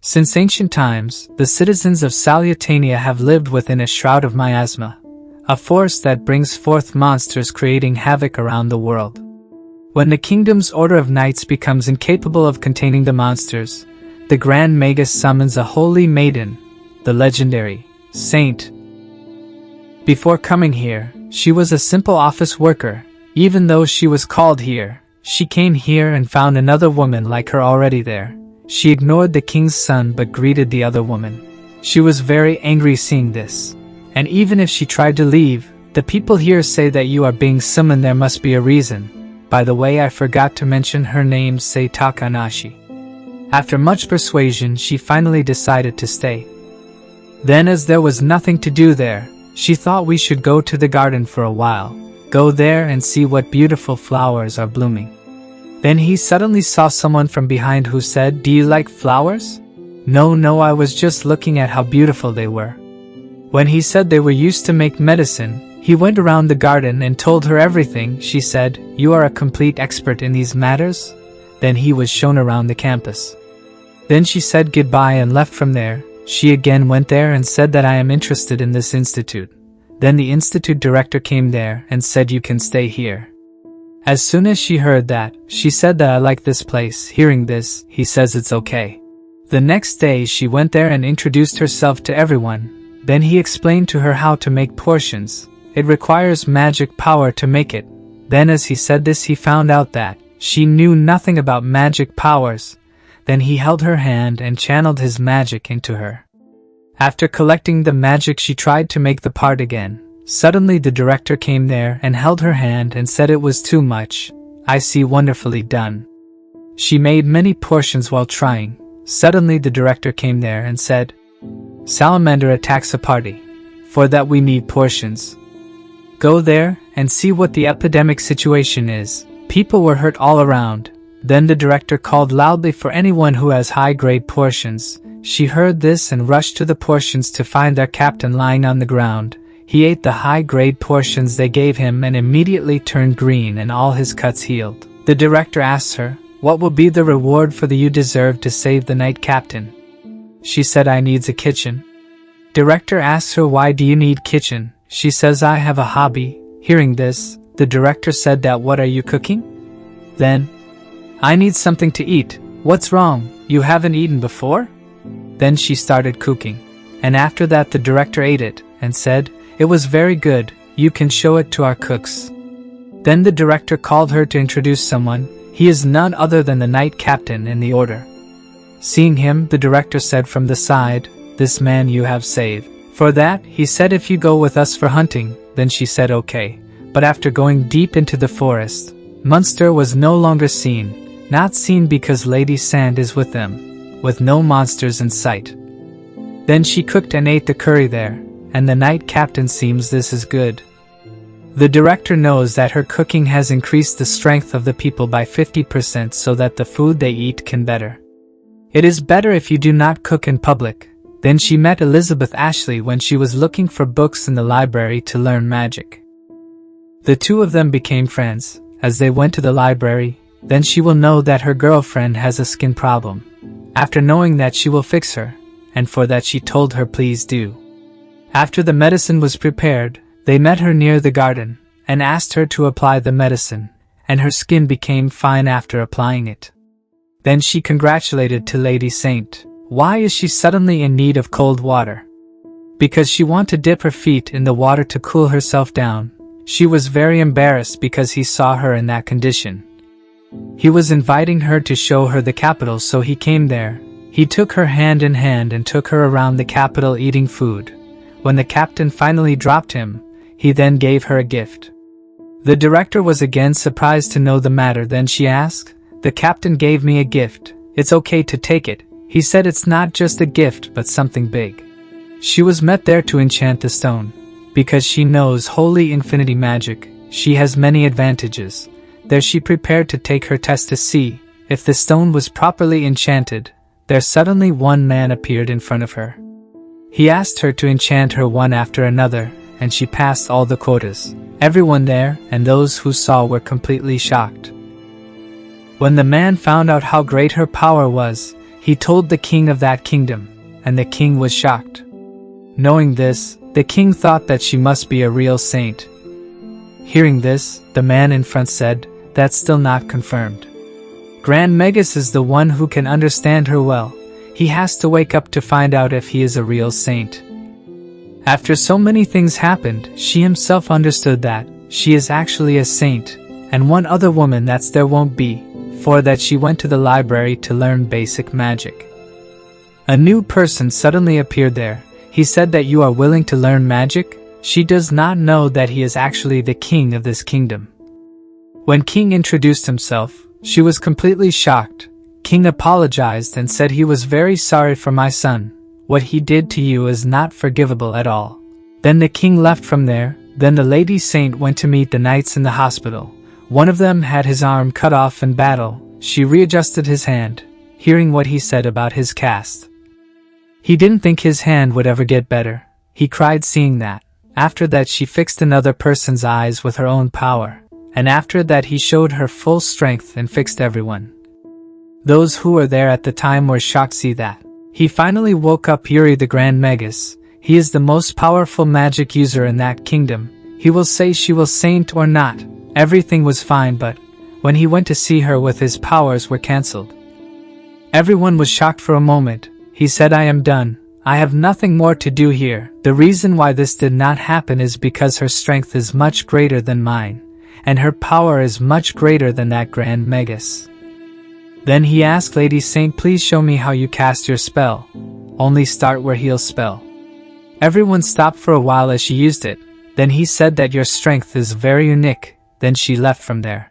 Since ancient times, the citizens of Salutania have lived within a shroud of miasma, a force that brings forth monsters creating havoc around the world. When the kingdom's order of knights becomes incapable of containing the monsters, the Grand Magus summons a holy maiden, the legendary Saint. Before coming here, she was a simple office worker. Even though she was called here, she came here and found another woman like her already there. She ignored the king's son but greeted the other woman. She was very angry seeing this. And even if she tried to leave, the people here say that you are being summoned. There must be a reason. By the way, I forgot to mention her name, Sei Takanashi. After much persuasion, she finally decided to stay. Then, as there was nothing to do there, she thought we should go to the garden for a while. Go there and see what beautiful flowers are blooming. Then he suddenly saw someone from behind who said, "Do you like flowers?" No, I was just looking at how beautiful they were. When he said they were used to make medicine, he went around the garden and told her everything. She said, "You are a complete expert in these matters?" Then he was shown around the campus. Then she said goodbye and left from there. She again went there and said that I am interested in this institute. Then the institute director came there and said you can stay here. As soon as she heard that, she said that I like this place. Hearing this, he says it's okay. The next day she went there and introduced herself to everyone. Then he explained to her how to make potions. It requires magic power to make it. Then as he said this, he found out that she knew nothing about magic powers. Then he held her hand and channeled his magic into her. After collecting the magic, she tried to make the part again. Suddenly the director came there and held her hand and said it was too much. I see, wonderfully done. She made many portions while trying. Suddenly the director came there and said, "Salamander attacks a party. For that we need portions. Go there and see what the epidemic situation is." People were hurt all around. Then the director called loudly for anyone who has high-grade portions. She heard this and rushed to the portions to find their captain lying on the ground. He ate the high-grade portions they gave him and immediately turned green and all his cuts healed. The director asked her, "What will be the reward for the you deserve to save the knight captain?" She said, "I needs a kitchen." Director asks her, "Why do you need kitchen?" She says, "I have a hobby." Hearing this, the director said that, "What are you cooking?" Then, "I need something to eat." "What's wrong? You haven't eaten before?" Then she started cooking. And after that the director ate it and said, "It was very good, you can show it to our cooks." Then the director called her to introduce someone. He is none other than the knight captain in the order. Seeing him, the director said from the side, "This man you have saved." For that, he said, "If you go with us for hunting." Then she said okay. But after going deep into the forest, monster was no longer seen. Not seen because Lady Sand is with them, with no monsters in sight. Then she cooked and ate the curry there, and the knight captain seems this is good. The director knows that her cooking has increased the strength of the people by 50% so that the food they eat can better. It is better if you do not cook in public. Then she met Elizabeth Ashley when she was looking for books in the library to learn magic. The two of them became friends. As they went to the library, then she will know that her girlfriend has a skin problem. After knowing that, she will fix her, and for that she told her please do. After the medicine was prepared, they met her near the garden, and asked her to apply the medicine, and her skin became fine after applying it. Then she congratulated to Lady Saint. Why is she suddenly in need of cold water? Because she wanted to dip her feet in the water to cool herself down. She was very embarrassed because he saw her in that condition. He was inviting her to show her the capital, so he came there. He took her hand in hand and took her around the capital eating food. When the captain finally dropped him, he then gave her a gift. The director was again surprised to know the matter. Then she asked, "The captain gave me a gift. It's okay to take it." He said it's not just a gift but something big. She was met there to enchant the stone. Because she knows holy infinity magic, she has many advantages. There she prepared to take her test to see if the stone was properly enchanted. There suddenly one man appeared in front of her. He asked her to enchant her one after another, and she passed all the quotas. Everyone there and those who saw were completely shocked. When the man found out how great her power was, He told the king of that kingdom, and the king was shocked. Knowing this, the king thought that she must be a real saint. Hearing this, the man in front said, "That's still not confirmed. Grand Magus is the one who can understand her well. He has to wake up to find out if he is a real saint." After so many things happened, she himself understood that she is actually a saint, and one other woman that's there won't be, for that she went to the library to learn basic magic. A new person suddenly appeared there. He said that you are willing to learn magic? She does not know that he is actually the king of this kingdom. When King introduced himself, she was completely shocked. King apologized and said he was very sorry for my son. What he did to you is not forgivable at all. Then the king left from there. Then the lady saint went to meet the knights in the hospital. One of them had his arm cut off in battle. She readjusted his hand, hearing what he said about his caste. He didn't think his hand would ever get better. He cried seeing that. After that she fixed another person's eyes with her own power. And after that he showed her full strength and fixed everyone. Those who were there at the time were shocked to see that. He finally woke up Yuri the Grand Magus. He is the most powerful magic user in that kingdom. He will say she will saint or not. Everything was fine, but when he went to see her with his powers were cancelled. Everyone was shocked for a moment. He said, "I am done. I have nothing more to do here." The reason why this did not happen is because her strength is much greater than mine, and her power is much greater than that Grand Magus. Then he asked Lady Saint, "Please show me how you cast your spell. Only start where he'll spell." Everyone stopped for a while as she used it. Then he said that your strength is very unique. Then she left from there.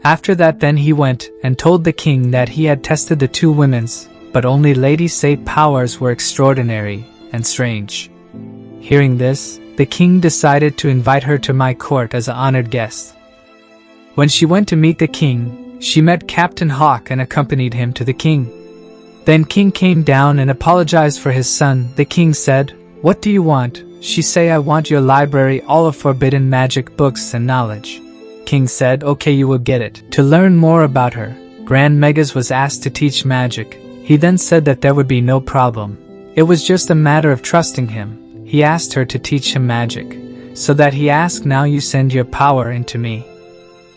After that then he went and told the king that he had tested the two women's, but only Lady Saint's powers were extraordinary and strange. Hearing this, the king decided to invite her to my court as an honored guest. When she went to meet the king, she met Captain Hawk and accompanied him to the king. Then king came down and apologized for his son. The king said, "What do you want?" She say, "I want your library, all of forbidden magic books and knowledge." King said, "Okay, you will get it." To learn more about her, Grand Magus was asked to teach magic. He then said that there would be no problem. It was just a matter of trusting him. He asked her to teach him magic. So that he asked, "Now you send your power into me."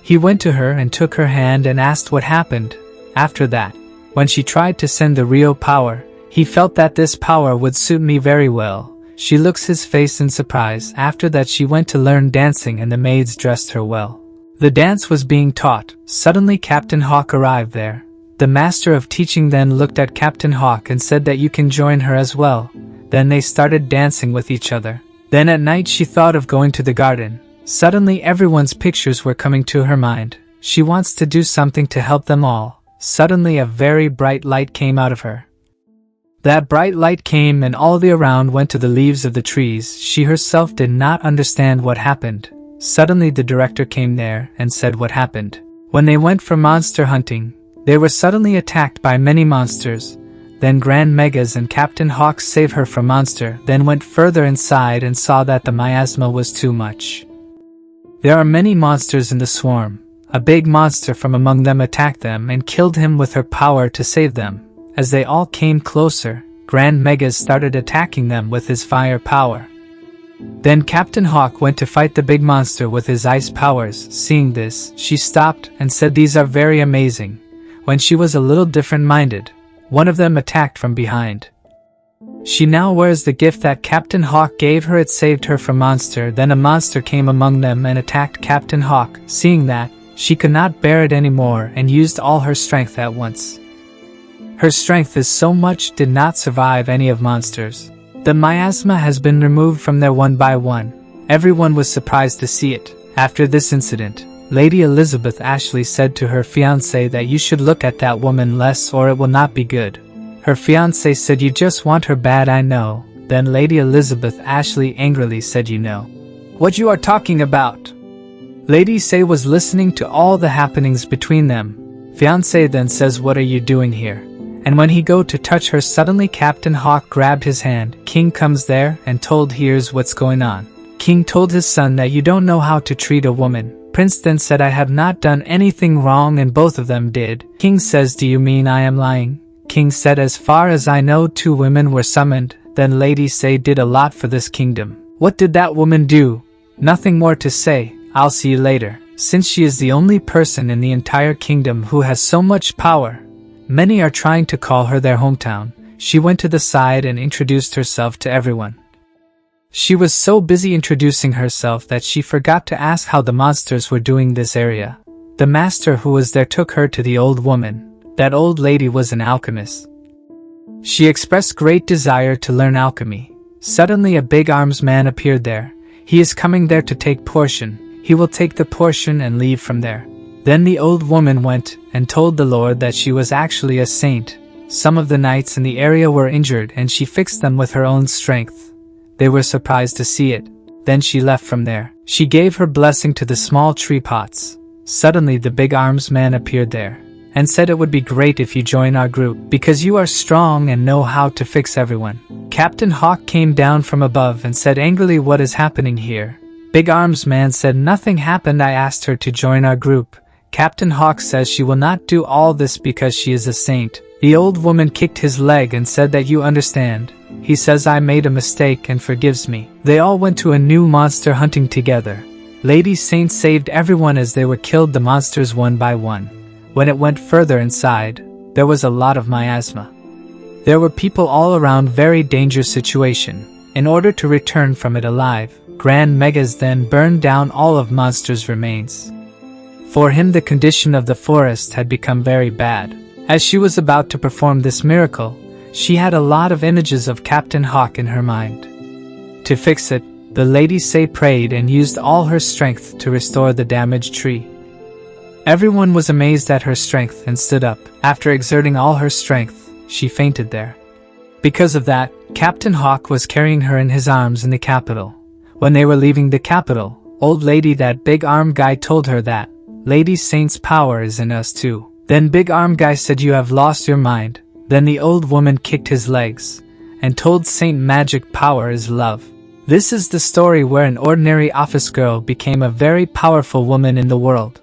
He went to her and took her hand and asked what happened. After that, when she tried to send the real power, he felt that this power would suit me very well. She looks his face in surprise. After that she went to learn dancing and the maids dressed her well. The dance was being taught. Suddenly Captain Hawk arrived there. The master of teaching then looked at Captain Hawk and said that you can join her as well. Then they started dancing with each other. Then at night she thought of going to the garden. Suddenly everyone's pictures were coming to her mind. She wants to do something to help them all. Suddenly a very bright light came out of her. That bright light came and all the around went to the leaves of the trees. She herself did not understand what happened. Suddenly the director came there and said what happened. When they went for monster hunting, they were suddenly attacked by many monsters. Then Grand Magus and Captain Hawk saved her from monster, then went further inside and saw that the miasma was too much. There are many monsters in the swarm. A big monster from among them attacked them and killed him with her power to save them. As they all came closer, Grand Magus started attacking them with his fire power. Then Captain Hawk went to fight the big monster with his ice powers. Seeing this, she stopped and said, "These are very amazing." When she was a little different-minded, one of them attacked from behind. She now wears the gift that Captain Hawk gave her. It saved her from monster. Then a monster came among them and attacked Captain Hawk. Seeing that, she could not bear it anymore and used all her strength at once. Her strength is so much did not survive any of monsters. The miasma has been removed from there one by one. Everyone was surprised to see it. After this incident, Lady Elizabeth Ashley said to her fiancé that you should look at that woman less or it will not be good. Her fiancé said, "You just want her bad, I know." Then Lady Elizabeth Ashley angrily said, "You know what you are talking about." Lady Say was listening to all the happenings between them. Fiancé then says, "What are you doing here?" And when he go to touch her, suddenly Captain Hawk grabbed his hand. King comes there and told, "Here's what's going on." King told his son that you don't know how to treat a woman. Prince then said, "I have not done anything wrong," and both of them did. King says, "Do you mean I am lying?" king said, as far as I know 2 women were summoned. Then Lady Say did a lot for this kingdom. What did that woman do? Nothing more to say, I'll see you later. Since she is the only person in the entire kingdom who has so much power, many are trying to call her their hometown. She went to the side and introduced herself to everyone. She was so busy introducing herself that she forgot to ask how the monsters were doing this area. The master who was there took her to the old woman. That old lady was an alchemist. She expressed great desire to learn alchemy. Suddenly a big arms man appeared there. He is coming there to take portion. He will take the portion and leave from there. Then the old woman went and told the Lord that she was actually a saint. Some of the knights in the area were injured and she fixed them with her own strength. They were surprised to see it. Then she left from there. She gave her blessing to the small tree pots. Suddenly the big arms man appeared there and said, it would be great if you join our group because you are strong and know how to fix everyone. Captain Hawk came down from above and said angrily, what is happening here? Big arms man said, nothing happened, I asked her to join our group. Captain Hawk says she will not do all this because she is a saint. The old woman kicked his leg and said that you understand. He says I made a mistake and forgives me. They all went to a new monster hunting together. Lady Saint saved everyone as they were killed the monsters one by one. When it went further inside, there was a lot of miasma. There were people all around, very dangerous situation. In order to return from it alive, Grand Megas then burned down all of monster's remains. For him the condition of the forest had become very bad. As she was about to perform this miracle, she had a lot of images of Captain Hawk in her mind. To fix it, the Lady Say prayed and used all her strength to restore the damaged tree. Everyone was amazed at her strength and stood up. After exerting all her strength, she fainted there. Because of that, Captain Hawk was carrying her in his arms in the capital. When they were leaving the capital, old lady, that big arm guy, told her that Lady Saint's power is in us too. Then big arm guy said, you have lost your mind. Then the old woman kicked his legs and told Saint magic power is love. This is the story where an ordinary office girl became a very powerful woman in the world.